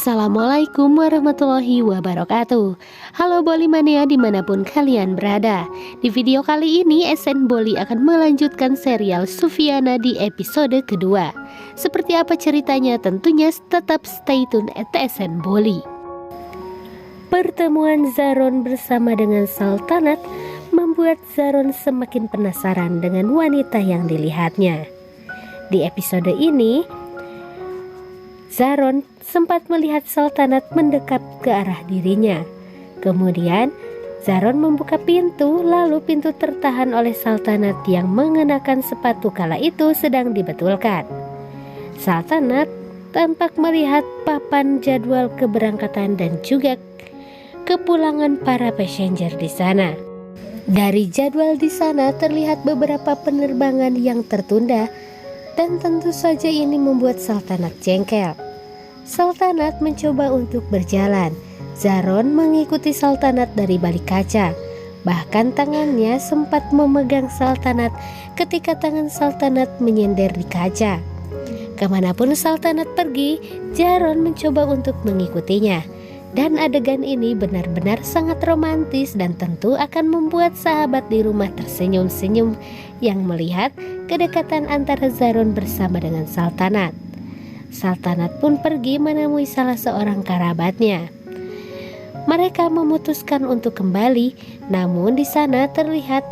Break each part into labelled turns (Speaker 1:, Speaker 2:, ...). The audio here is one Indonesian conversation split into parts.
Speaker 1: Assalamualaikum warahmatullahi wabarakatuh. Halo Bolimania dimanapun kalian berada. Di video kali ini SN Boli akan melanjutkan serial Sufiana di episode kedua. Seperti apa ceritanya, tentunya tetap stay tune at SN Boli. Pertemuan Zaron bersama dengan Saltanat membuat Zaron semakin penasaran dengan wanita yang dilihatnya. Di episode ini Zaron sempat melihat Saltanat mendekat ke arah dirinya. Kemudian Zaron membuka pintu, lalu pintu tertahan oleh Saltanat yang mengenakan sepatu kala itu sedang dibetulkan. Saltanat tampak melihat papan jadwal keberangkatan dan juga kepulangan para passenger di sana. Dari jadwal di sana terlihat beberapa penerbangan yang tertunda, dan tentu saja ini membuat Saltanat jengkel. Saltanat mencoba untuk berjalan. Zaron mengikuti Saltanat dari balik kaca. Bahkan tangannya sempat memegang Saltanat ketika tangan Saltanat menyender di kaca. Kemanapun Saltanat pergi, Zaron mencoba untuk mengikutinya. Dan adegan ini benar-benar sangat romantis dan tentu akan membuat sahabat di rumah tersenyum-senyum yang melihat kedekatan antara Zaron bersama dengan Saltanat. Saltanat pun pergi menemui salah seorang kerabatnya. Mereka memutuskan untuk kembali, namun di sana terlihat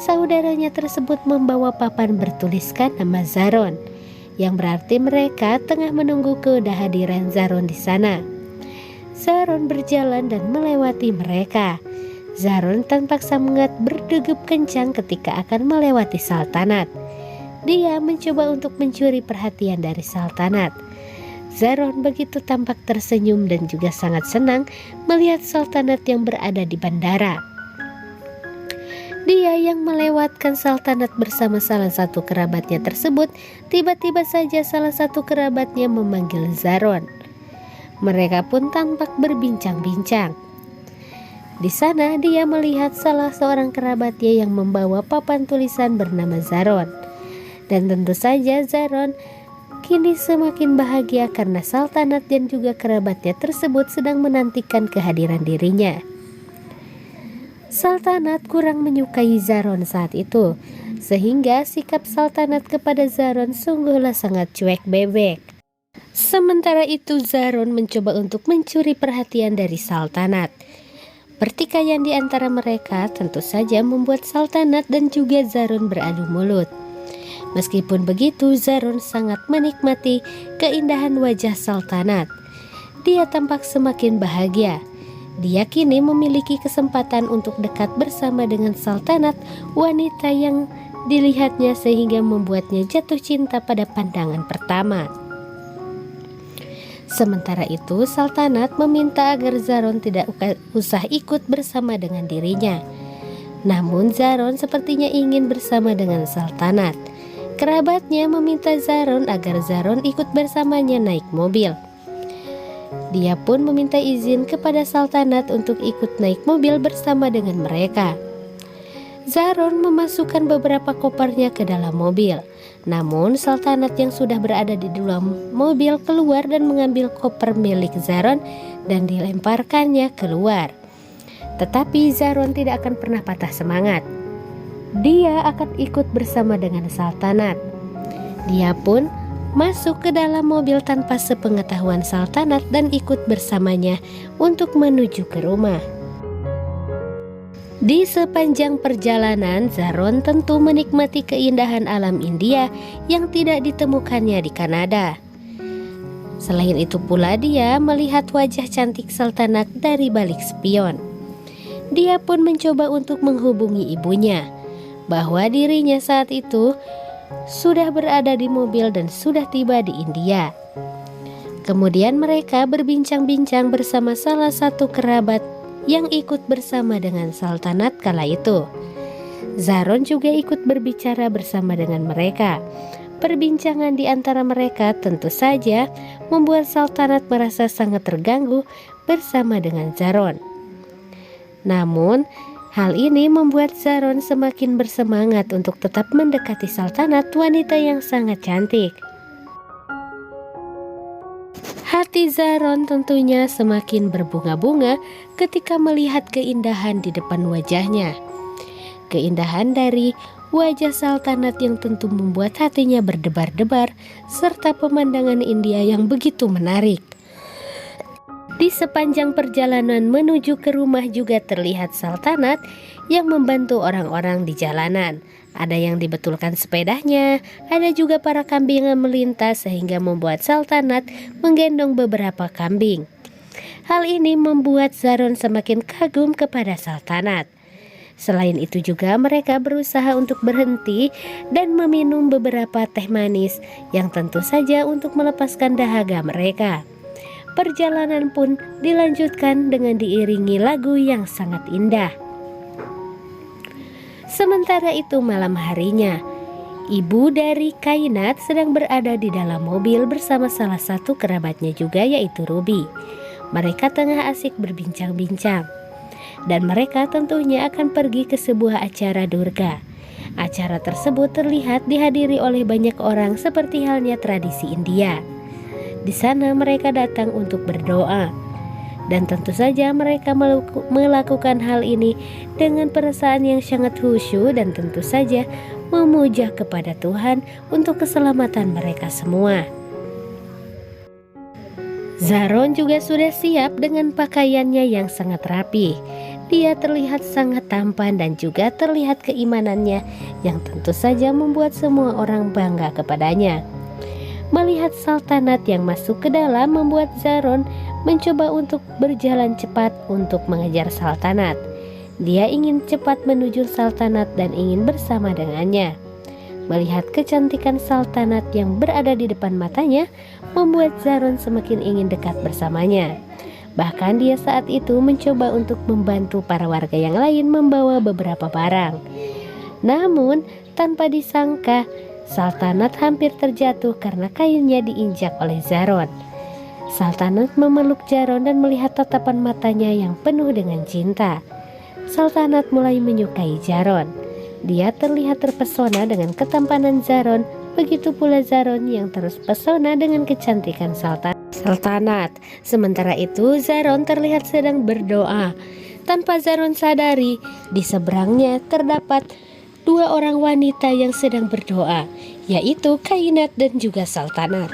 Speaker 1: saudaranya tersebut membawa papan bertuliskan nama Zaron, yang berarti mereka tengah menunggu kehadiran Zaron di sana. Zaron berjalan dan melewati mereka. Zaron tampak sangat berdegup kencang ketika akan melewati Saltanat. Dia mencoba untuk mencuri perhatian dari Saltanat. Zaron begitu tampak tersenyum dan juga sangat senang melihat Saltanat yang berada di bandara. Dia yang melewatkan Saltanat bersama salah satu kerabatnya tersebut, tiba-tiba saja salah satu kerabatnya memanggil Zaron. Mereka pun tampak berbincang-bincang. Di sana dia melihat salah seorang kerabatnya yang membawa papan tulisan bernama Zaron. Dan tentu saja Zaron kini semakin bahagia karena Saltanat dan juga kerabatnya tersebut sedang menantikan kehadiran dirinya. Saltanat kurang menyukai Zaron saat itu, sehingga sikap Saltanat kepada Zaron sungguhlah sangat cuek bebek. Sementara itu Zaron mencoba untuk mencuri perhatian dari Saltanat. Pertikaian di antara mereka tentu saja membuat Saltanat dan juga Zaron beradu mulut. Meskipun begitu, Zaron sangat menikmati keindahan wajah Saltanat. Dia tampak semakin bahagia. Dia kini memiliki kesempatan untuk dekat bersama dengan Saltanat, wanita yang dilihatnya sehingga membuatnya jatuh cinta pada pandangan pertama. Sementara itu, Saltanat meminta agar Zaron tidak usah ikut bersama dengan dirinya. Namun Zaron sepertinya ingin bersama dengan Saltanat. Kerabatnya meminta Zaron agar Zaron ikut bersamanya naik mobil. Dia pun meminta izin kepada Saltanat untuk ikut naik mobil bersama dengan mereka. Zaron memasukkan beberapa kopernya ke dalam mobil. Namun Saltanat yang sudah berada di dalam mobil keluar dan mengambil koper milik Zaron dan dilemparkannya keluar. Tetapi Zaron tidak akan pernah patah semangat. Dia akan ikut bersama dengan Saltanat. Dia pun masuk ke dalam mobil tanpa sepengetahuan Saltanat dan ikut bersamanya untuk menuju ke rumah. Di sepanjang perjalanan, Zaron tentu menikmati keindahan alam India yang tidak ditemukannya di Kanada. Selain itu pula dia melihat wajah cantik Saltanat dari balik spion. Dia pun mencoba untuk menghubungi ibunya, bahwa dirinya saat itu sudah berada di mobil dan sudah tiba di India. Kemudian mereka berbincang-bincang bersama salah satu kerabat yang ikut bersama dengan Saltanat kala itu. Zaron juga ikut berbicara bersama dengan mereka. Perbincangan di antara mereka tentu saja membuat Saltanat merasa sangat terganggu bersama dengan Zaron. Namun, hal ini membuat Zaron semakin bersemangat untuk tetap mendekati Saltanat, wanita yang sangat cantik. Hati Zaron tentunya semakin berbunga-bunga ketika melihat keindahan di depan wajahnya. Keindahan dari wajah Saltanat yang tentu membuat hatinya berdebar-debar, serta pemandangan India yang begitu menarik. Di sepanjang perjalanan menuju ke rumah juga terlihat Saltanat yang membantu orang-orang di jalanan. Ada yang dibetulkan sepedanya, ada juga para kambing yang melintas sehingga membuat Saltanat menggendong beberapa kambing. Hal ini membuat Zaron semakin kagum kepada Saltanat. Selain itu juga mereka berusaha untuk berhenti dan meminum beberapa teh manis yang tentu saja untuk melepaskan dahaga mereka. Perjalanan pun dilanjutkan dengan diiringi lagu yang sangat indah. Sementara itu malam harinya, ibu dari Kainat sedang berada di dalam mobil bersama salah satu kerabatnya juga, yaitu Ruby. Mereka tengah asik berbincang-bincang. Dan mereka tentunya akan pergi ke sebuah acara durga. Acara tersebut terlihat dihadiri oleh banyak orang seperti halnya tradisi India. Di sana mereka datang untuk berdoa. Dan tentu saja mereka melakukan hal ini dengan perasaan yang sangat khusyuk dan tentu saja memuja kepada Tuhan untuk keselamatan mereka semua. Zaron juga sudah siap dengan pakaiannya yang sangat rapi. Dia terlihat sangat tampan dan juga terlihat keimanannya yang tentu saja membuat semua orang bangga kepadanya. Melihat Saltanat yang masuk ke dalam membuat Zaron mencoba untuk berjalan cepat untuk mengejar Saltanat. Dia ingin cepat menuju Saltanat dan ingin bersama dengannya. Melihat kecantikan Saltanat yang berada di depan matanya membuat Zaron semakin ingin dekat bersamanya. Bahkan dia saat itu mencoba untuk membantu para warga yang lain membawa beberapa barang. Namun tanpa disangka Saltanat hampir terjatuh karena kainnya diinjak oleh Zaron. Saltanat memeluk Zaron dan melihat tatapan matanya yang penuh dengan cinta. Saltanat mulai menyukai Zaron. Dia terlihat terpesona dengan ketampanan Zaron, begitu pula Zaron yang terus pesona dengan kecantikan Saltanat. Sementara itu Zaron terlihat sedang berdoa. Tanpa Zaron sadari, di seberangnya terdapat dua orang wanita yang sedang berdoa, yaitu Kainat dan juga Saltanat.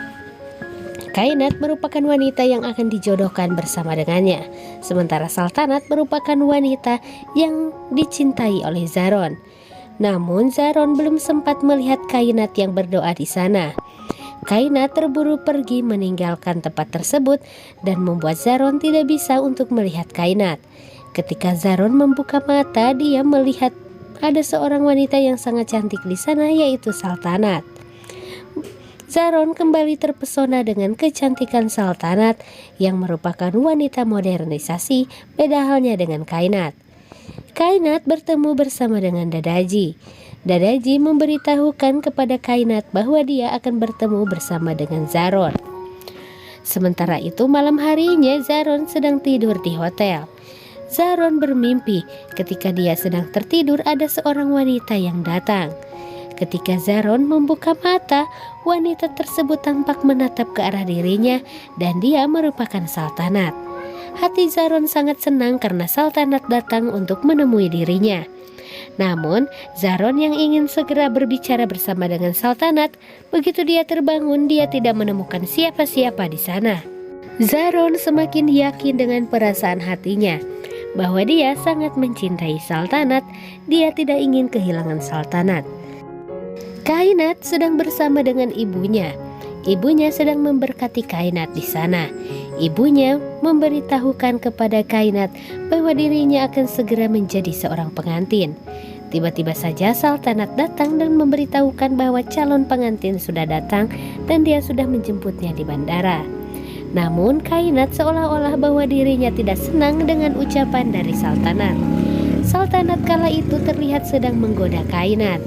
Speaker 1: Kainat merupakan wanita yang akan dijodohkan bersama dengannya, sementara Saltanat merupakan wanita yang dicintai oleh Zaron. Namun Zaron belum sempat melihat Kainat yang berdoa di sana. Kainat terburu pergi meninggalkan tempat tersebut dan membuat Zaron tidak bisa untuk melihat Kainat. Ketika Zaron membuka mata, dia melihat ada seorang wanita yang sangat cantik di sana, yaitu Saltanat. Zaron kembali terpesona dengan kecantikan Saltanat yang merupakan wanita modernisasi, beda halnya dengan Kainat. Kainat bertemu bersama dengan Dadaji. Dadaji memberitahukan kepada Kainat bahwa dia akan bertemu bersama dengan Zaron. Sementara itu malam harinya Zaron sedang tidur di hotel. Zaron bermimpi ketika dia sedang tertidur ada seorang wanita yang datang. Ketika Zaron membuka mata, wanita tersebut tampak menatap ke arah dirinya dan dia merupakan Saltanat. Hati Zaron sangat senang karena Saltanat datang untuk menemui dirinya. Namun Zaron yang ingin segera berbicara bersama dengan Saltanat, begitu dia terbangun dia tidak menemukan siapa-siapa di sana. Zaron semakin yakin dengan perasaan hatinya bahwa dia sangat mencintai Saltanat. Dia tidak ingin kehilangan Saltanat. Kainat sedang bersama dengan ibunya. Ibunya sedang memberkati Kainat di sana. Ibunya memberitahukan kepada Kainat bahwa dirinya akan segera menjadi seorang pengantin. Tiba-tiba saja Saltanat datang dan memberitahukan bahwa calon pengantin sudah datang dan dia sudah menjemputnya di bandara. Namun Kainat seolah-olah bahwa dirinya tidak senang dengan ucapan dari Saltanat. Saltanat kala itu terlihat sedang menggoda Kainat.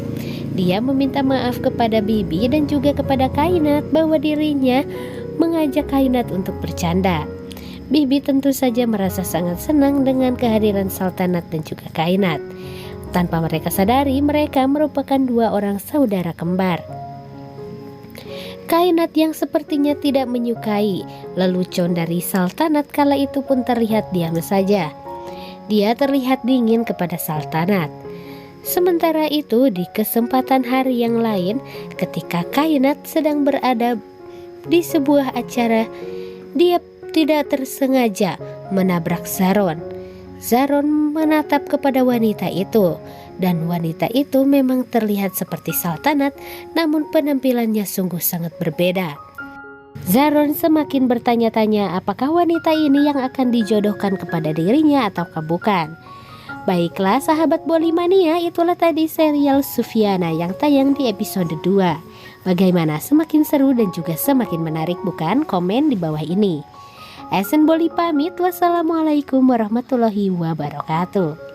Speaker 1: Dia meminta maaf kepada Bibi dan juga kepada Kainat bahwa dirinya mengajak Kainat untuk bercanda. Bibi tentu saja merasa sangat senang dengan kehadiran Saltanat dan juga Kainat. Tanpa mereka sadari, mereka merupakan dua orang saudara kembar. Kainat yang sepertinya tidak menyukai lelucon dari Saltanat kala itu pun terlihat diam saja. Dia terlihat dingin kepada Saltanat. Sementara itu di kesempatan hari yang lain, ketika Kainat sedang berada di sebuah acara, dia tidak tersengaja menabrak Zaron. Zaron menatap kepada wanita itu, dan wanita itu memang terlihat seperti Saltanat, namun penampilannya sungguh sangat berbeda. Zaron semakin bertanya-tanya apakah wanita ini yang akan dijodohkan kepada dirinya ataukah bukan. Baiklah sahabat Bolimania, itulah tadi serial Sufyana yang tayang di episode 2. Bagaimana, semakin seru dan juga semakin menarik bukan? Komen di bawah ini. Esen Boli pamit, wassalamualaikum warahmatullahi wabarakatuh.